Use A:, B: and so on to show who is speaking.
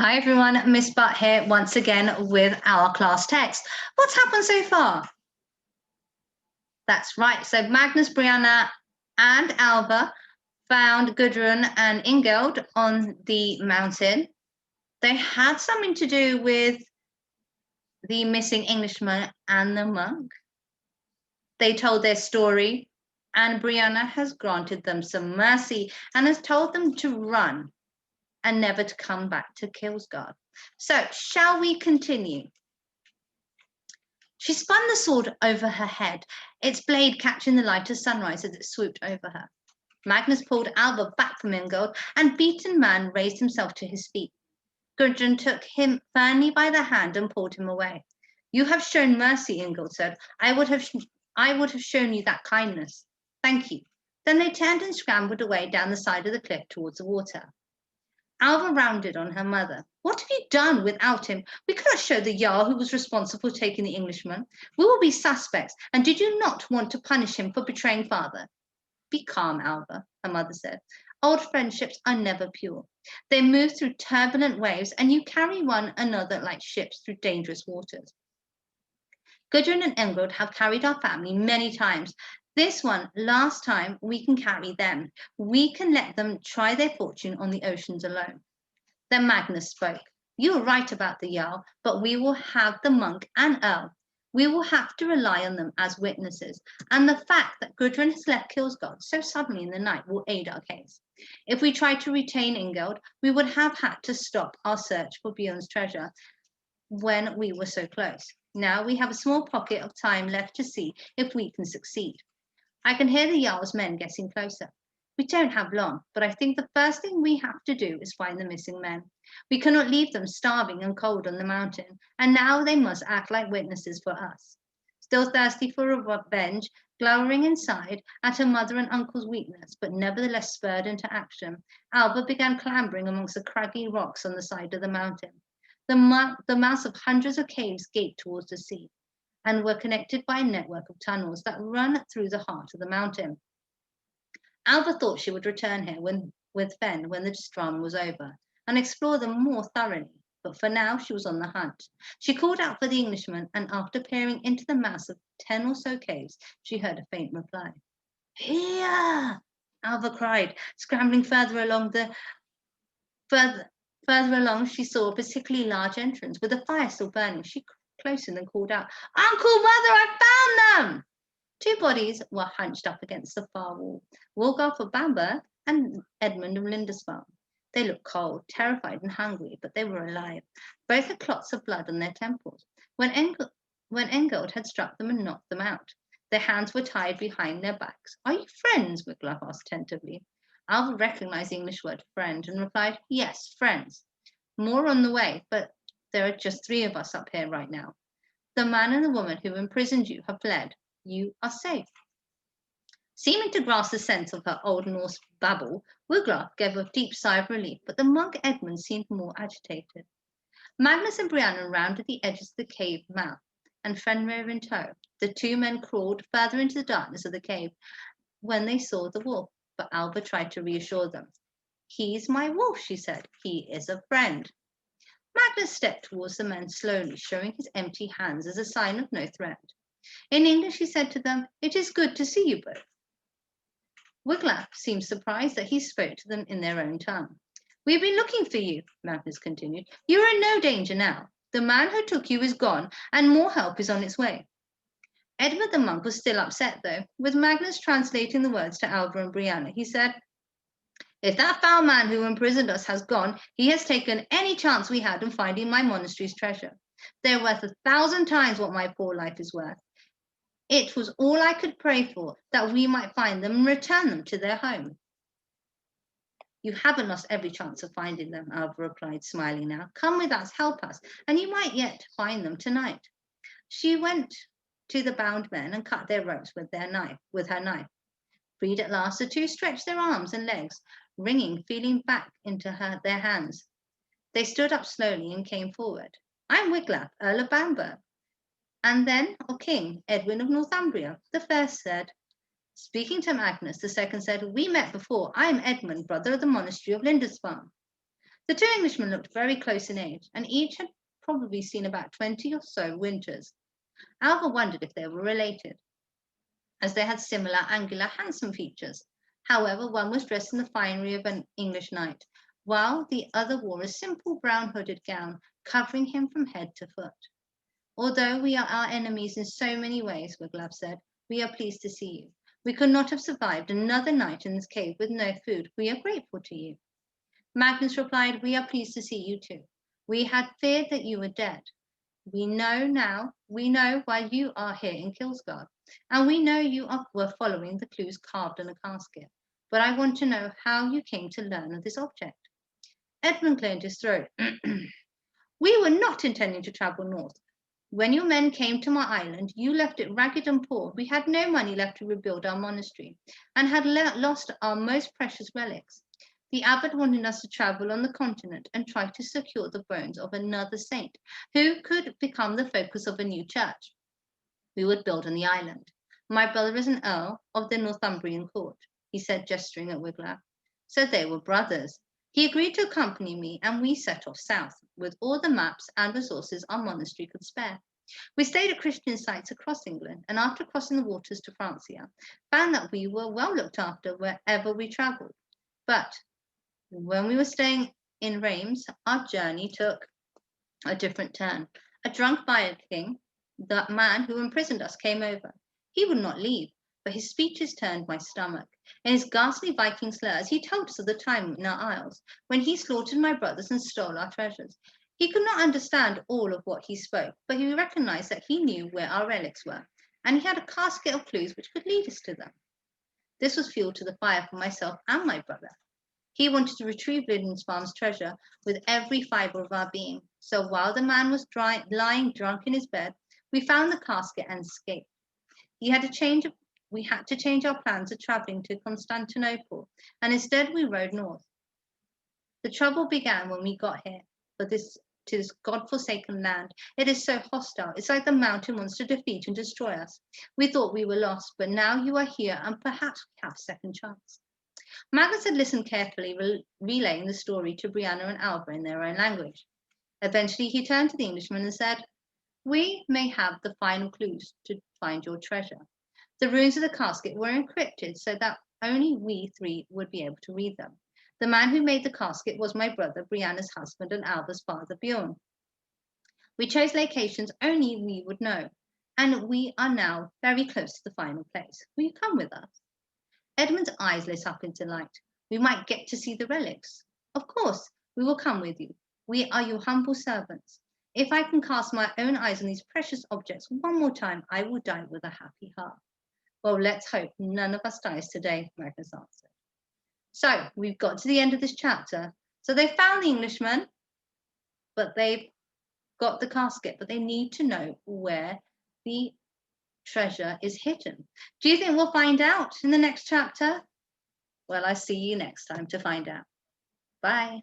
A: Hi everyone, Miss Butt here once again with our class text. What's happened so far? That's right, so Magnus, Brianna and Alva found Gudrun and Ingild on the mountain. They had something to do with the missing Englishman and the monk. They told their story and Brianna has granted them some mercy and has told them to run and never to come back to Kilsgard. So, shall we continue? She spun the sword over her head, its blade catching the light of sunrise as it swooped over her. Magnus pulled Alva back from Ingold, and beaten man raised himself to his feet. Gudrun took him firmly by the hand and pulled him away. You have shown mercy, Ingold said. I would have shown you that kindness. Thank you. Then they turned and scrambled away down the side of the cliff towards the water. Alva rounded on her mother. What have you done without him? We cannot show the Jarl who was responsible for taking the Englishman. We will be suspects, and did you not want to punish him for betraying father? Be calm, Alva, her mother said. Old friendships are never pure. They move through turbulent waves, and you carry one another like ships through dangerous waters. Gudrun and Ingold have carried our family many times. This one, last time, we can carry them. We can let them try their fortune on the oceans alone. Then Magnus spoke. You are right about the Jarl, but we will have the monk and Earl. We will have to rely on them as witnesses, and the fact that Gudrun has left Kilsgard so suddenly in the night will aid our case. If we tried to retain Ingold, we would have had to stop our search for Bjorn's treasure when we were so close. Now we have a small pocket of time left to see if we can succeed. I can hear the Jarl's men getting closer. We don't have long, but I think the first thing we have to do is find the missing men. We cannot leave them starving and cold on the mountain, and now they must act like witnesses for us. Still thirsty for revenge, glowering inside at her mother and uncle's weakness, but nevertheless spurred into action, Alva began clambering amongst the craggy rocks on the side of the mountain. The mouths of hundreds of caves gaped towards the sea, and were connected by a network of tunnels that run through the heart of the mountain. Alva thought she would return here with Fen when the drama was over and explore them more thoroughly, but for now she was on the hunt. She called out for the Englishman, and after peering into the mass of 10 or so caves, she heard a faint reply. Here! Alva cried, scrambling further along. Further along, she saw a particularly large entrance with a fire still burning. She closer and called out, Uncle, Mother, I found them! Two bodies were hunched up against the far wall, Wolgarth of Bamberg and Edmund of Lindisfarne. They looked cold, terrified and hungry, but they were alive. Both had clots of blood on their temples. When Ingold had struck them and knocked them out, their hands were tied behind their backs. Are you friends? Wiglaf asked tentatively. Alva recognized the English word friend and replied, yes, friends. More on the way, but there are just 3 of us up here right now. The man and the woman who imprisoned you have fled. You are safe. Seeming to grasp the sense of her Old Norse babble, Wiglaf gave a deep sigh of relief, but the monk Edmund seemed more agitated. Magnus and Brianna rounded the edges of the cave mouth, and Fenrir in tow. The 2 men crawled further into the darkness of the cave when they saw the wolf, but Alva tried to reassure them. He's my wolf, she said. He is a friend. Magnus stepped towards the men slowly, showing his empty hands as a sign of no threat. In English, he said to them, it is good to see you both. Wiglaf seemed surprised that he spoke to them in their own tongue. We have been looking for you, Magnus continued. You are in no danger now. The man who took you is gone, and more help is on its way. Edward the monk was still upset, though. With Magnus translating the words to Alva and Brianna, he said, if that foul man who imprisoned us has gone, he has taken any chance we had in finding my monastery's treasure. They're worth 1,000 times what my poor life is worth. It was all I could pray for, that we might find them and return them to their home. You haven't lost every chance of finding them, Alva replied, smiling now. Come with us, help us, and you might yet find them tonight. She went to the bound men and cut their ropes with her knife. Freed at last, the 2 stretched their arms and legs, wringing, feeling back into their hands. They stood up slowly and came forward. I'm Wiglaf, Earl of Bamberg. And then, O King, Edwin of Northumbria, the first said. Speaking to Magnus, the second said, we met before. I am Edmund, brother of the monastery of Lindisfarne. The two Englishmen looked very close in age, and each had probably seen about 20 or so winters. Alva wondered if they were related, as they had similar, angular, handsome features. However, one was dressed in the finery of an English knight, while the other wore a simple brown hooded gown, covering him from head to foot. Although we are our enemies in so many ways, Wiglaf said, we are pleased to see you. We could not have survived another night in this cave with no food. We are grateful to you. Magnus replied, we are pleased to see you too. We had feared that you were dead. We know why you are here in Kilsgard, and we know you were following the clues carved in a casket. But I want to know how you came to learn of this object. Edmund cleared his throat. We were not intending to travel north. When your men came to my island, you left it ragged and poor. We had no money left to rebuild our monastery and had lost our most precious relics. The abbot wanted us to travel on the continent and try to secure the bones of another saint who could become the focus of a new church we would build on the island. My brother is an earl of the Northumbrian court, he said, gesturing at Wiglaf. So they were brothers. He agreed to accompany me, and we set off south with all the maps and resources our monastery could spare. We stayed at Christian sites across England, and after crossing the waters to Francia, found that we were well looked after wherever we travelled. But when we were staying in Reims, our journey took a different turn. A drunk Viking, the man who imprisoned us, came over. He would not leave, but his speeches turned my stomach. In his ghastly Viking slurs, he told us of the time in our isles when he slaughtered my brothers and stole our treasures. He could not understand all of what he spoke, but he recognized that he knew where our relics were, and he had a casket of clues which could lead us to them. This was fuel to the fire for myself and my brother. He wanted to retrieve Lindensfarne's treasure with every fibre of our being. So while the man was lying drunk in his bed, we found the casket and escaped. We had to change our plans of travelling to Constantinople, and instead we rode north. The trouble began when we got here, to this God-forsaken land. It is so hostile. It's like the mountain wants to defeat and destroy us. We thought we were lost, but now you are here, and perhaps we have a second chance. Magnus had listened carefully, relaying the story to Brianna and Alva in their own language. Eventually, he turned to the Englishman and said, we may have the final clues to find your treasure. The runes of the casket were encrypted so that only we three would be able to read them. The man who made the casket was my brother, Brianna's husband, and Alva's father, Bjorn. We chose locations only we would know, and we are now very close to the final place. Will you come with us? Edmund's eyes lit up in delight. We might get to see the relics. Of course, we will come with you. We are your humble servants. If I can cast my own eyes on these precious objects one more time, I will die with a happy heart. Well, let's hope none of us dies today, Magnus answered. So we've got to the end of this chapter. So they found the Englishman, but they've got the casket, but they need to know where the treasure is hidden. Do you think we'll find out in the next chapter? Well, I see you next time to find out. Bye.